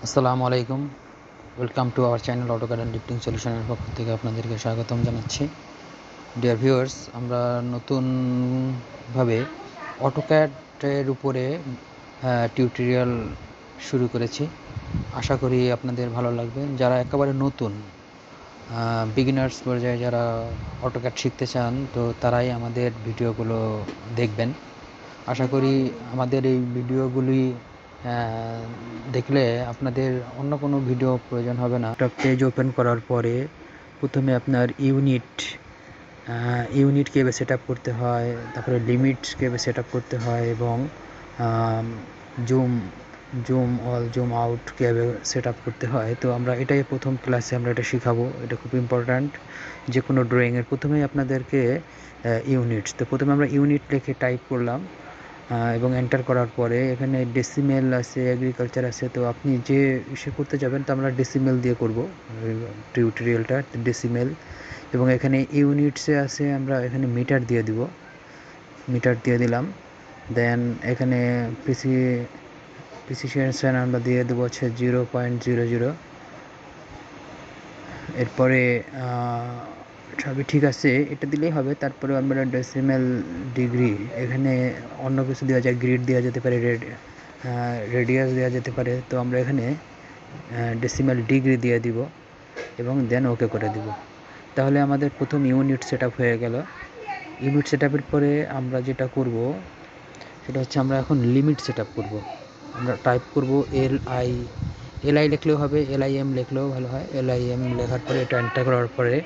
আসসালামু আলাইকুম, welcome to our channel Autocad&Liftingsolution এর পক্ষ থেকে আপনাদেরকে স্বাগতম জানাচ্ছি। ডিয়ার ভিউয়ার্স, আমরা নতুনভাবে অটোক্যাডের উপরে টিউটোরিয়াল শুরু করেছি। আশা করি আপনাদের ভালো লাগবে। যারা একেবারে নতুন বিগিনার্স পর্যায়ে যারা অটোক্যাড শিখতে চান, তো তারাই আমাদের ভিডিওগুলো দেখবেন। আশা করি আমাদের এই ভিডিওগুলি দেখলে আপনাদের অন্য কোনো ভিডিও প্রয়োজন হবে না। একটা পেজ ওপেন করার পরে প্রথমে আপনার ইউনিট কীভাবে সেট আপ করতে হয়, তারপরে লিমিটস কীভাবে সেট আপ করতে হয়, এবং জুম অল জুম আউট কীভাবে সেট আপ করতে হয়। তো আমরা এটাই প্রথম ক্লাসে আমরা এটা শেখাবো। এটা খুব ইম্পর্ট্যান্ট। যে কোনো ড্রয়িংয়ের প্রথমেই আপনাদেরকে ইউনিটস, তো প্রথমে আমরা ইউনিট লিখে টাইপ করলাম এবং এন্টার করার পরে এখানে ডেসিমেল আছে, এগ্রিকালচার আছে। তো আপনি যে ইসে করতে যাবেন, তো আমরা ডেসিমেল দিয়ে করব টিউটোরিয়ালটা, ডেসিমেল। এবং এখানে ইউনিটসে আছে, আমরা এখানে মিটার দিয়ে দিলাম। দেন এখানে প্রিসিশন আমরা দিয়ে দেবো হচ্ছে 0.00। এরপরে সবই ঠিক আছে, এটা দিলেই হবে। তারপরে আমরা ডেসিমেল ডিগ্রি, এখানে অন্য কিছু দেওয়া যায়, গ্রিড দেওয়া যেতে পারে, রেডিয়াস দেওয়া যেতে পারে। তো আমরা এখানে ডেসিমেল ডিগ্রি দিয়ে দিব এবং দেন ওকে করে দিব। তাহলে আমাদের প্রথম ইউনিট সেট আপ হয়ে গেল। ইউনিট সেট আপের পরে আমরা যেটা করব সেটা হচ্ছে আমরা এখন লিমিট সেট আপ করবো। আমরা টাইপ করব এলআই লিখলেও হবে, LIM লিখলেও ভালো হয়। LIM লেখার পরে এটা এন্টার করার পরে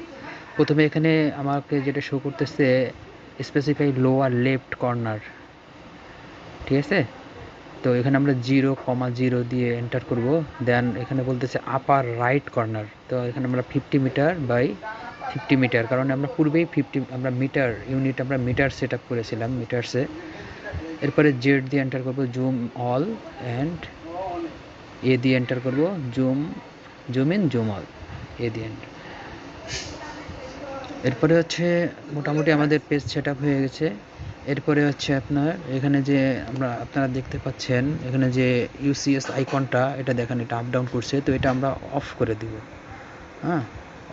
প্রথমে এখানে আমাকে যেটা শো করতেছে স্পেসিফাই লোয়ার লেফট কর্নার, ঠিক আছে। তো এখানে আমরা 0,0 দিয়ে এন্টার করব। দেন এখানে বলতেছে আপার রাইট কর্নার, তো এখানে আমরা 50 মিটার বাই 50 মিটার, কারণ আমরা পূর্বেই আমরা মিটার সেট আপ করেছিলাম মিটারসে। এরপরে জেড দিয়ে এন্টার করব, জুম অল, অ্যান্ড এ দিয়ে এন্টার করব, জুম ইন জুম অল, এ দিয়ে এন্টার। এরপরে হচ্ছে মোটামুটি আমাদের পেজ সেট আপ হয়ে গেছে। এরপরে হচ্ছে আপনার এখানে যে আপনারা দেখতে পাচ্ছেন এখানে যে ইউসিএস আইকনটা, এটা দেখেন, এটা আপ ডাউন করছে। তো এটা আমরা অফ করে দিব।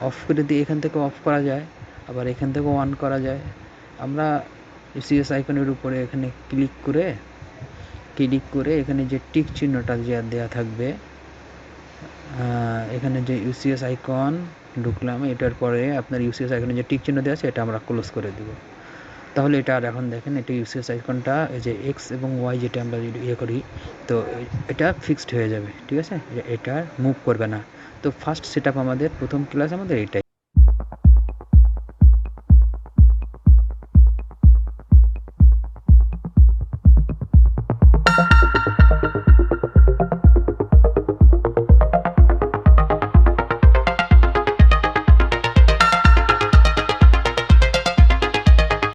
অফ করে দিয়ে এখান থেকে অফ করা যায়, আবার এখান থেকেও অন করা যায়। আমরা ইউসিএস আইকনের উপরে এখানে ক্লিক করে এখানে যে টিক চিহ্নটা দেওয়া থাকবে, এখানে যে ইউসিএস আইকন ঢুকলাম, এটার পরে আপনার ইউসিএস আইকনে যে টিক চিহ্ন দেওয়া আছে এটা আমরা ক্লোজ করে দেব। তাহলে এটা আর এখন দেখেন, এটা ইউসিএস আইকনটা এই যে এক্স এবং ওয়াই যেটা আমরা করি, তো এটা ফিক্সড হয়ে যাবে, ঠিক আছে, এটা মুভ করবে না। তো ফার্স্ট সেট আপ আমাদের প্রথম ক্লাস আমাদের এটাই।